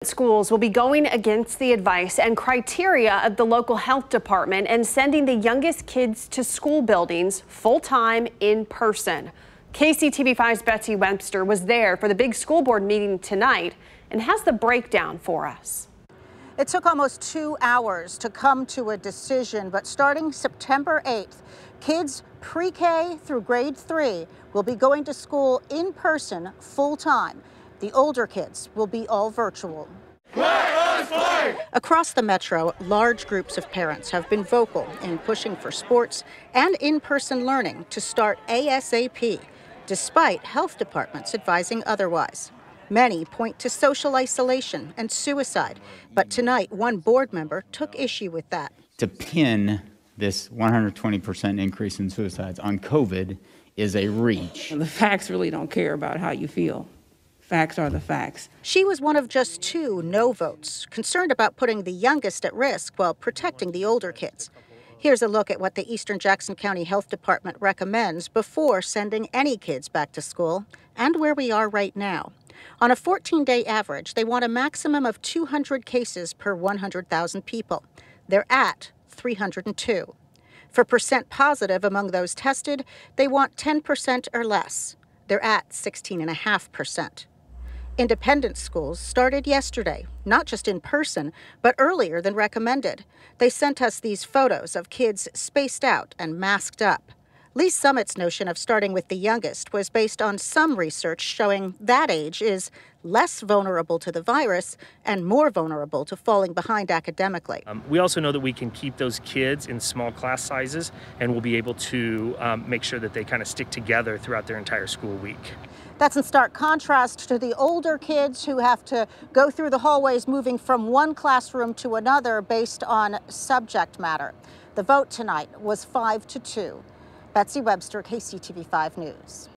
Schools will be going against the advice and criteria of the local health department and sending the youngest kids to school buildings full-time in person. KCTV5's Betsy Webster was there for the big school board meeting tonight and has the breakdown for us. It took almost 2 hours to come to a decision, but starting September 8th, kids pre-K through grade 3 will be going to school in person full-time. The older kids will be all virtual. Across the metro, large groups of parents have been vocal in pushing for sports and in-person learning to start ASAP, despite health departments advising otherwise. Many point to social isolation and suicide, but tonight one board member took issue with that. To pin this 120% increase in suicides on COVID is a reach. The facts really don't care about how you feel. Facts are the facts. She was one of just 2 no votes, concerned about putting the youngest at risk while protecting the older kids. Here's a look at what the Eastern Jackson County Health Department recommends before sending any kids back to school and where we are right now. On a 14-day average, they want a maximum of 200 cases per 100,000 people. They're at 302. For percent positive among those tested, they want 10% or less. They're at 16.5%. Independent schools started yesterday, not just in person, but earlier than recommended. They sent us these photos of kids spaced out and masked up. Lee Summit's notion of starting with the youngest was based on some research showing that age is less vulnerable to the virus and more vulnerable to falling behind academically. We also know that we can keep those kids in small class sizes, and we'll be able to make sure that they kind of stick together throughout their entire school week. That's in stark contrast to the older kids who have to go through the hallways moving from one classroom to another based on subject matter. The vote tonight was 5-2. Betsy Webster, KCTV5 News.